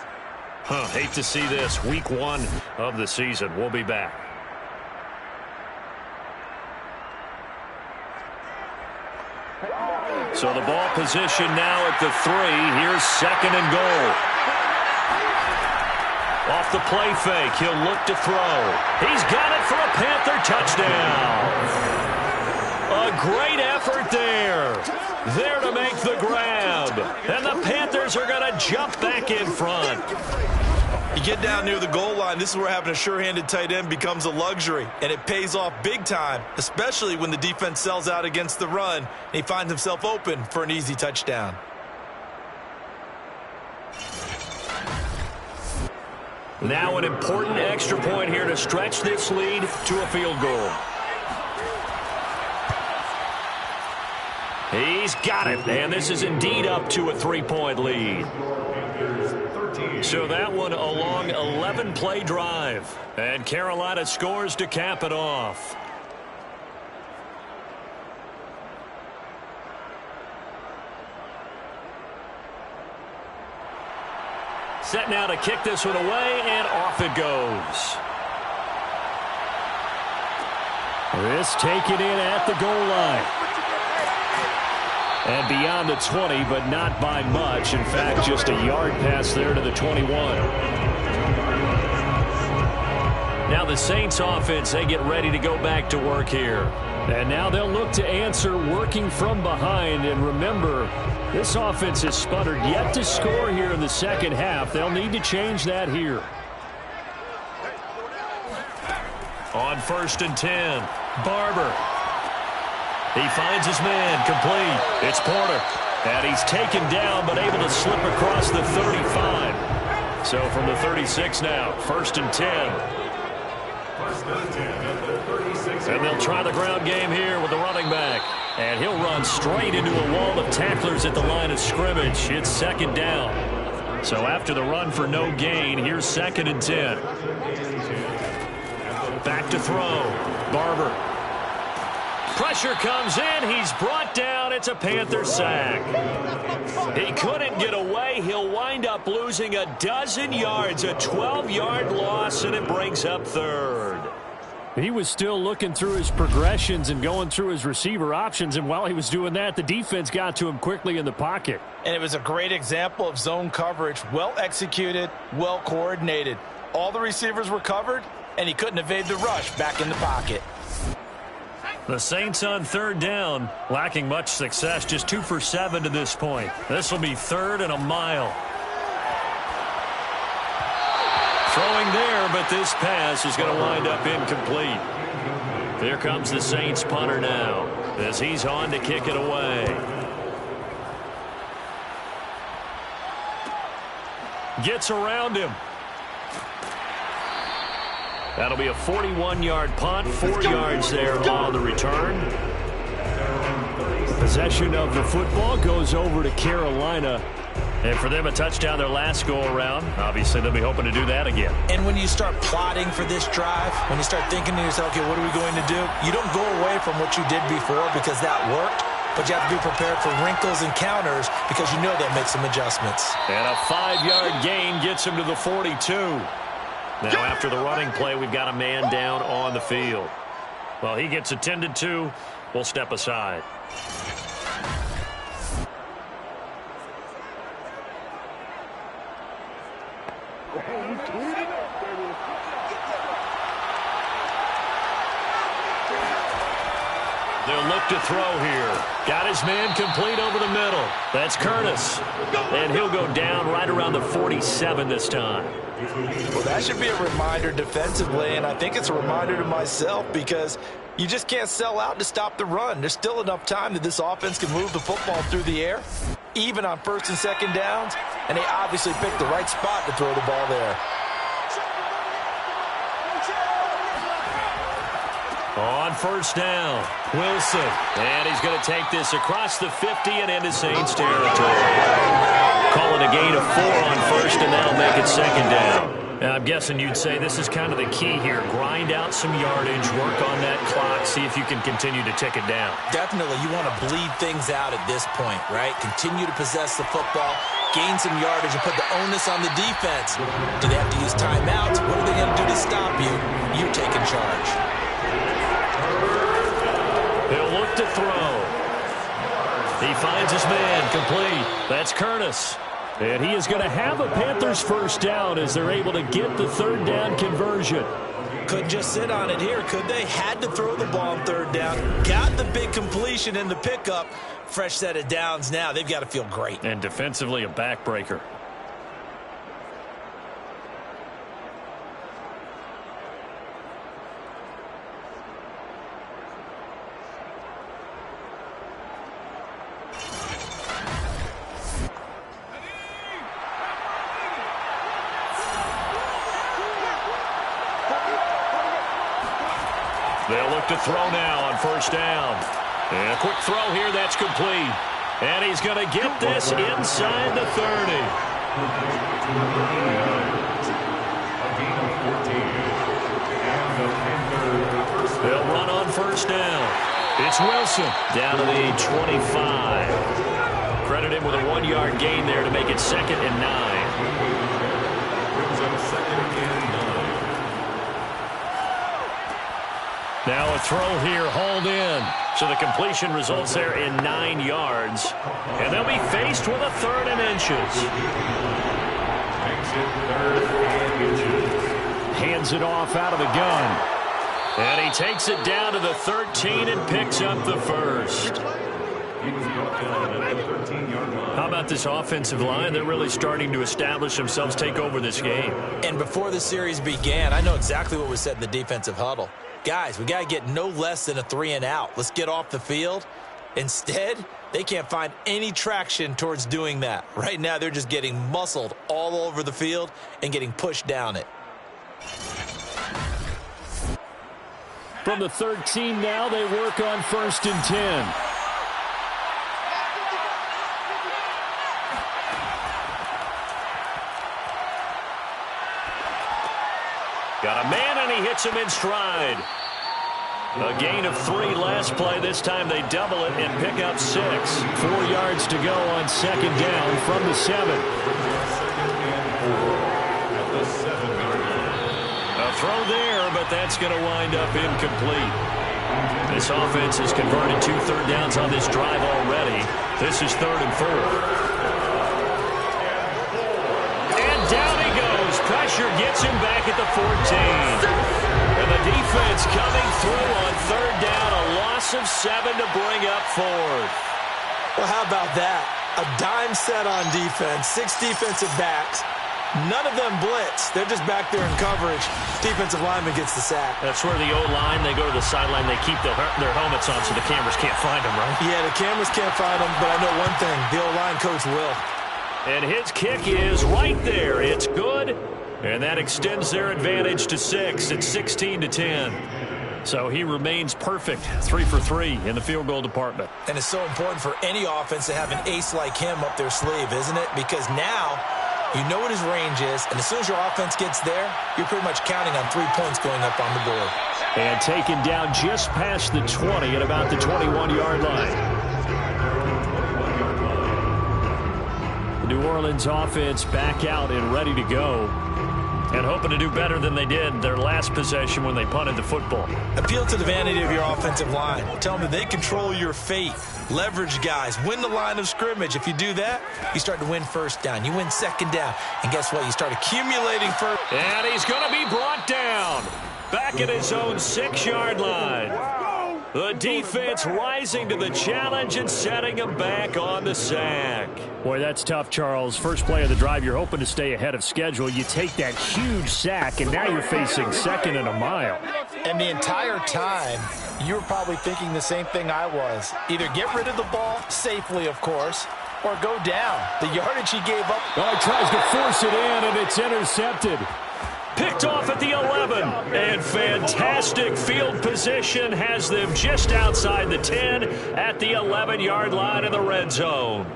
Hate to see this. Week 1 of the season. We'll be back. So the ball position now at the 3. Here's 2nd and goal. Off the play fake. He'll look to throw. He's got it for a Panther touchdown. A great effort there. There to make the grab. And the Panthers are going to jump back in front. You get down near the goal line, this is where having a sure-handed tight end becomes a luxury, and it pays off big time, especially when the defense sells out against the run, and he finds himself open for an easy touchdown. Now an important extra point here to stretch this lead to a field goal. He's got it, and this is indeed up to a 3-point lead. So that one a long 11-play drive, and Carolina scores to cap it off. Set now to kick this one away, and off it goes. This taken in at the goal line. And beyond the 20, but not by much. In fact, just a yard pass there to the 21. Now the Saints offense, they get ready to go back to work here. And now they'll look to answer working from behind. And remember, this offense has sputtered yet to score here in the second half. They'll need to change that here. On 1st and 10, Barber. He finds his man, complete. It's Porter. And he's taken down, but able to slip across the 35. So from the 36 now, 1st and 10. And they'll try the ground game here with the running back. And he'll run straight into a wall of tacklers at the line of scrimmage. It's 2nd down. So after the run for no gain, here's 2nd and 10. Back to throw. Barber. Pressure comes in. He's brought down. It's a Panther sack. He couldn't get away. He'll wind up losing a dozen yards, a 12-yard loss, and it brings up 3rd. He was still looking through his progressions and going through his receiver options, and while he was doing that, the defense got to him quickly in the pocket. And it was a great example of zone coverage. Well executed, well coordinated. All the receivers were covered, and he couldn't evade the rush back in the pocket. The Saints on 3rd down, lacking much success, just 2 for 7 to this point. This will be 3rd and a mile. Throwing there, but this pass is going to wind up incomplete. Here comes the Saints punter now, as he's on to kick it away. Gets around him. That'll be a 41-yard punt, 4 yards there on the return. Possession of the football goes over to Carolina. And for them, a touchdown their last go-around. Obviously, they'll be hoping to do that again. And when you start plotting for this drive, when you start thinking to yourself, okay, what are we going to do? You don't go away from what you did before because that worked, but you have to be prepared for wrinkles and counters because you know they'll make some adjustments. And a 5-yard gain gets him to the 42. Now, after the running play, we've got a man down on the field. Well, he gets attended to. We'll step aside. They'll look to throw here. Got his man complete over the middle. That's Curtis. And he'll go down right around the 47 this time. Well, that should be a reminder defensively, and I think it's a reminder to myself because you just can't sell out to stop the run. There's still enough time that this offense can move the football through the air, even on 1st and 2nd downs, and they obviously picked the right spot to throw the ball there. On 1st down, Wilson. And he's going to take this across the 50 and into Saints territory. Call it a gain of 4 on 1st, and that'll make it 2nd down. And I'm guessing you'd say this is kind of the key here. Grind out some yardage, work on that clock, see if you can continue to tick it down. Definitely. You want to bleed things out at this point, right? Continue to possess the football, gain some yardage, and put the onus on the defense. Do they have to use timeouts? What are they going to do to stop you? You take in charge. He'll look to throw. He finds his man complete. That's Curtis. And he is going to have a Panthers 1st down as they're able to get the 3rd down conversion. Couldn't just sit on it here, could they? Had to throw the ball on 3rd down. Got the big completion in the pickup. Fresh set of downs now. They've got to feel great. And defensively, a backbreaker. They'll look to throw now on first down. And a quick throw here, that's complete. And he's going to get this inside the 30. They'll run on first down. It's Wilson down to the 25. Credit him with a 1-yard gain there to make it 2nd and 9. Now a throw here, hauled in. So the completion results there in 9 yards. And they'll be faced with a 3rd and inches. Hands it off out of the gun. And he takes it down to the 13 and picks up the first. How about this offensive line? They're really starting to establish themselves, take over this game. And before the series began, I know exactly what was said in the defensive huddle. Guys, we got to get no less than a 3 and out. Let's get off the field. Instead, they can't find any traction towards doing that. Right now, they're just getting muscled all over the field and getting pushed down it. From the 13 now, they work on 1st and 10. Got a man, and he hits him in stride. A gain of 3 last play. This time they double it and pick up 6. 4 yards to go on 2nd down from the 7. A throw there, but that's going to wind up incomplete. This offense has converted 2 third downs on this drive already. This is 3rd and 4. And down he goes. Pressure gets him back at the 14. And the defense coming through on 3rd down. A loss of 7 to bring up 4th. Well, how about that? A dime set on defense. 6 defensive backs. None of them blitz. They're just back there in coverage. Defensive lineman gets the sack. That's where the O-line, they go to the sideline, they keep their helmets on so the cameras can't find them, right? Yeah, the cameras can't find them, but I know one thing. The O-line coach will. And his kick is right there. It's good, and that extends their advantage to 6. It's 16-10. So he remains perfect, 3 for 3 in the field goal department. And it's so important for any offense to have an ace like him up their sleeve, isn't it? Because now you know what his range is, and as soon as your offense gets there, you're pretty much counting on 3 points going up on the board. And taken down just past the 20 at about the 21-yard line. The New Orleans offense back out and ready to go. And hoping to do better than they did their last possession when they punted the football. Appeal to the vanity of your offensive line. Tell them that they control your fate. Leverage guys. Win the line of scrimmage. If you do that, you start to win 1st down. You win 2nd down. And guess what? You start accumulating first. And he's going to be brought down. Back at his own 6-yard line. The defense rising to the challenge and setting him back on the sack. Boy, that's tough, Charles. First play of the drive, you're hoping to stay ahead of schedule. You take that huge sack, and now you're facing 2nd and a mile. And the entire time, you were probably thinking the same thing I was. Either get rid of the ball, safely, of course, or go down. The yardage he gave up. Oh, he tries to force it in, and it's intercepted. Picked off at the 11, and fantastic field position has them just outside the 10 at the 11-yard line in the red zone.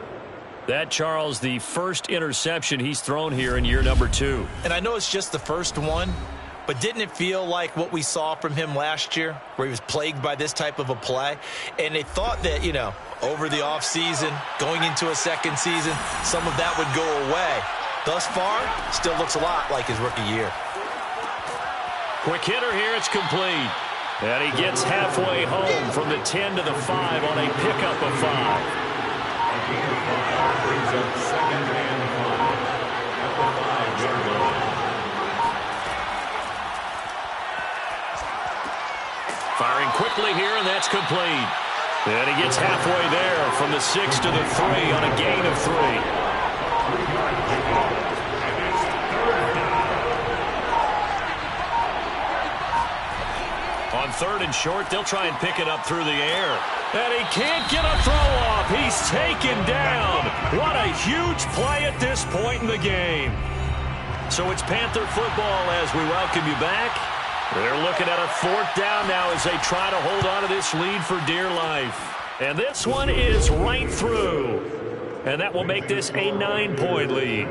That, Charles, the first interception he's thrown here in year number 2. And I know it's just the first one, but didn't it feel like what we saw from him last year, where he was plagued by this type of a play? And they thought that, you know, over the offseason, going into a 2nd season, some of that would go away. Thus far, still looks a lot like his rookie year. Quick hitter here, it's complete. And he gets halfway home from the 10 to the 5 on a pickup of 5. Brings up 2nd and 5 at the 5-yard line. Firing quickly here, and that's complete. And he gets halfway there from the 6 to the 3 on a gain of 3. On 3rd and short, they'll try and pick it up through the air. And he can't get a throw off. He's taken down. What a huge play at this point in the game. So it's Panther football as we welcome you back. They're looking at a 4th down now as they try to hold on to this lead for dear life. And this one is right through. And that will make this a 9-point lead.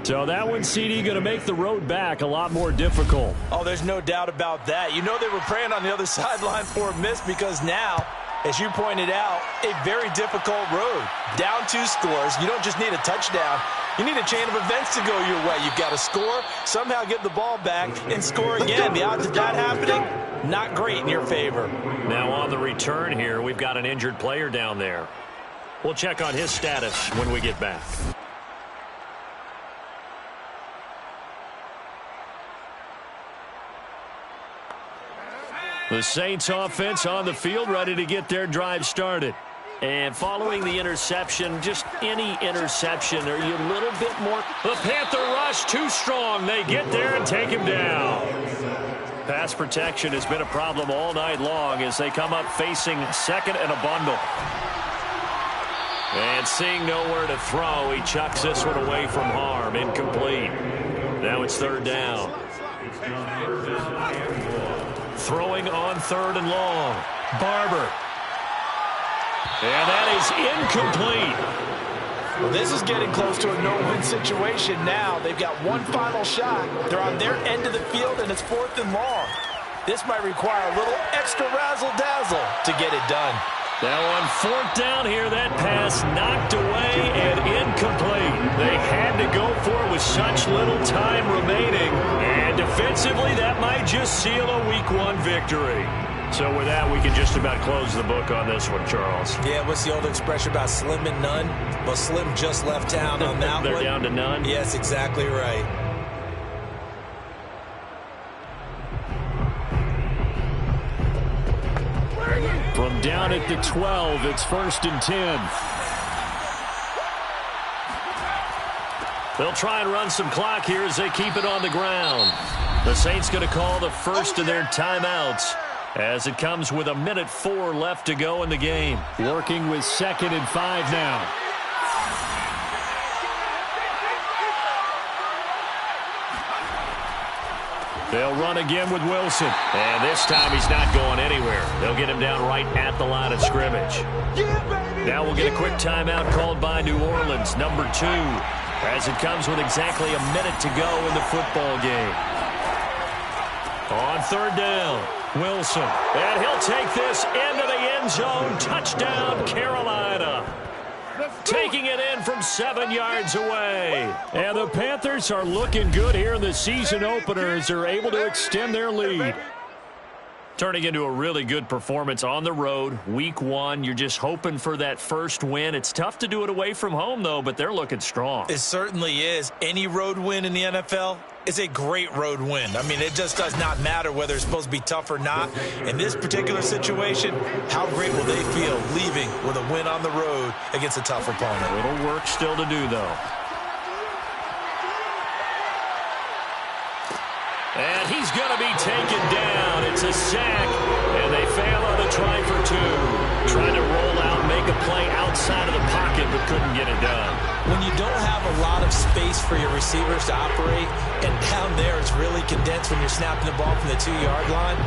So that one, CD, going to make the road back a lot more difficult. Oh, there's no doubt about that. You know they were praying on the other sideline for a miss because now, as you pointed out, a very difficult road. Down 2 scores. You don't just need a touchdown. You need a chain of events to go your way. You've got to score, somehow get the ball back, and score again. The odds of that happening, not great in your favor. Now on the return here, we've got an injured player down there. We'll check on his status when we get back. The Saints offense on the field, ready to get their drive started. And following the interception, just any interception, are you a little bit more? The Panther rush too strong. They get there and take him down. Pass protection has been a problem all night long as they come up facing 2nd and a bundle. And seeing nowhere to throw, he chucks this one away from harm. Incomplete. Now it's 3rd down. Throwing on 3rd and long. Barber. And that is incomplete. Well, this is getting close to a no-win situation now. They've got one final shot. They're on their end of the field, and it's 4th and long. This might require a little extra razzle-dazzle to get it done. Now on 4th down here, that pass knocked away and incomplete. They had to go for it with such little time remaining. And defensively, that might just seal a Week 1 victory. So with that, we can just about close the book on this one, Charles. Yeah, what's the old expression about slim and none? Well, Slim just left town on that one. They're down to none? Yes, exactly right. From down at the 12, it's 1st and 10. They'll try and run some clock here as they keep it on the ground. The Saints going to call the first of their timeouts as it comes with 1:04 left to go in the game. Working with 2nd and 5 now. They'll run again with Wilson. And this time he's not going anywhere. They'll get him down right at the line of scrimmage. Now we'll get a quick timeout called by New Orleans, number 2, as it comes with exactly a minute to go in the football game. On 3rd down, Wilson. And he'll take this into the end zone. Touchdown, Carolina. Taking it in from 7 yards away. And the Panthers are looking good here in the season opener as they're able to extend their lead. Turning into a really good performance on the road, Week 1. You're just hoping for that first win. It's tough to do it away from home, though, but they're looking strong. It certainly is. Any road win in the NFL is a great road win. I mean, it just does not matter whether it's supposed to be tough or not. In this particular situation, how great will they feel leaving with a win on the road against a tough opponent? A little work still to do, though. And he's going to be taken down. It's a sack, and they fail on the try for 2. Trying to roll out, make a play outside of the pocket, but couldn't get it done. When you don't have a lot of space for your receivers to operate, and down there it's really condensed when you're snapping the ball from the 2-yard line,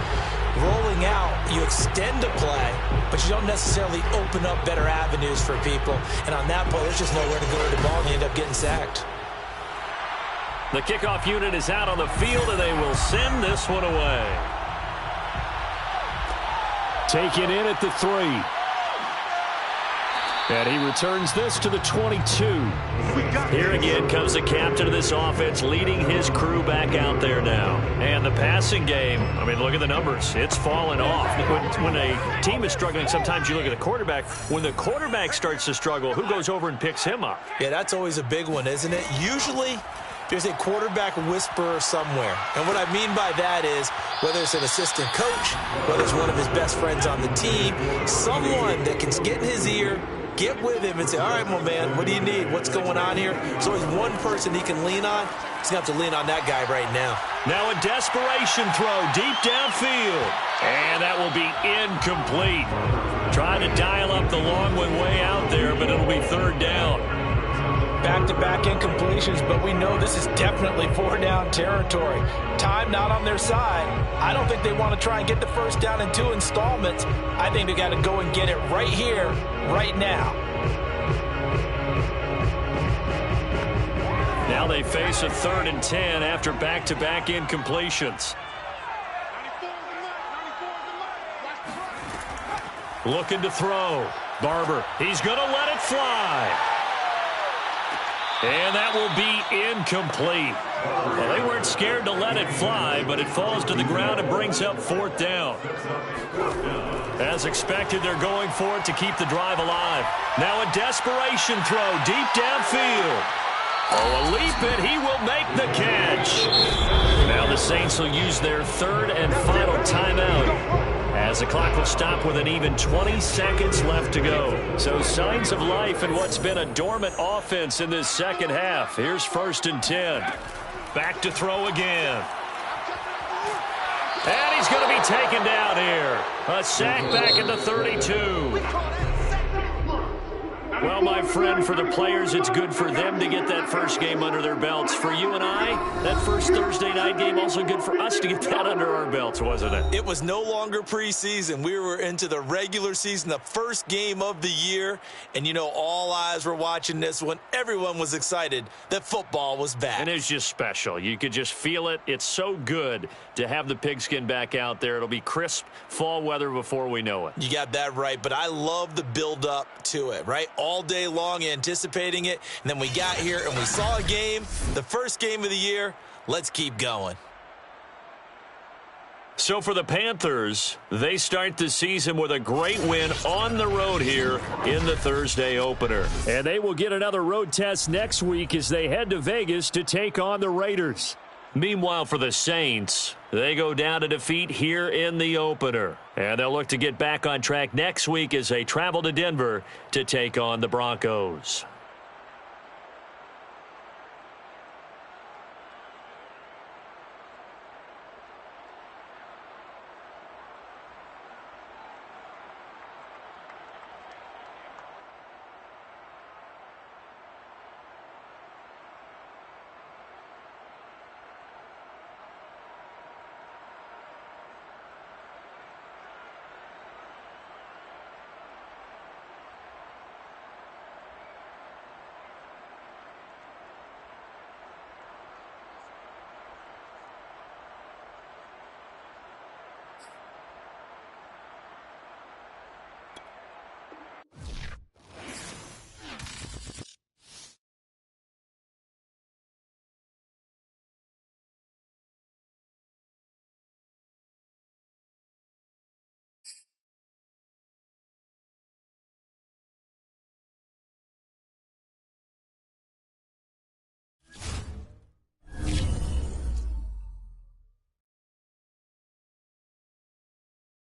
rolling out, you extend a play, but you don't necessarily open up better avenues for people. And on that play, there's just nowhere to go to the ball, and you end up getting sacked. The kickoff unit is out on the field, and they will send this one away. Taken in at the 3. And he returns this to the 22. Here again comes the captain of this offense leading his crew back out there now. And the passing game, I mean, look at the numbers. It's fallen off. When a team is struggling, sometimes you look at the quarterback. When the quarterback starts to struggle, who goes over and picks him up? Yeah, that's always a big one, isn't it? Usually there's a quarterback whisperer somewhere. And what I mean by that is whether it's an assistant coach, whether it's one of his best friends on the team, someone that can get in his ear, get with him and say, all right, my man, what do you need? What's going on here? There's always one person he can lean on. He's going to have to lean on that guy right now. Now a desperation throw deep downfield. And that will be incomplete. Trying to dial up the long one way out there, but it'll be 3rd down. back-to-back incompletions, but we know this is definitely four-down territory. Time not on their side. I don't think they want to try and get the first down in 2 installments. I think they got to go and get it right here, right now. Now they face a 3rd and 10 after back-to-back incompletions. Looking to throw. Barber, he's going to let it fly. And that will be incomplete. Well, they weren't scared to let it fly, but it falls to the ground and brings up 4th down. As expected, they're going for it to keep the drive alive. Now a desperation throw deep downfield. Oh, a leap, and he will make the catch. Now the Saints will use their 3rd and final timeout, as the clock will stop with an even 20 seconds left to go. So signs of life in what's been a dormant offense in this second half. Here's 1st and 10. Back to throw again. And he's going to be taken down here. A sack back at the 32. Well, my friend, for the players, it's good for them to get that first game under their belts. For you and I, that first Thursday night game, also good for us to get that under our belts, wasn't it? It was no longer preseason. We were into the regular season, the first game of the year. And, you know, all eyes were watching this when everyone was excited that football was back. And it's just special. You could just feel it. It's so good to have the pigskin back out there. It'll be crisp fall weather before we know it. You got that right, but I love the build-up to it, right? All day long anticipating it, and then we got here and we saw a game, the first game of the year. Let's keep going. So for the Panthers, they start the season with a great win on the road here in the Thursday opener. And they will get another road test next week as they head to Vegas to take on the Raiders. Meanwhile, for the Saints, they go down to defeat here in the opener. And they'll look to get back on track next week as they travel to Denver to take on the Broncos.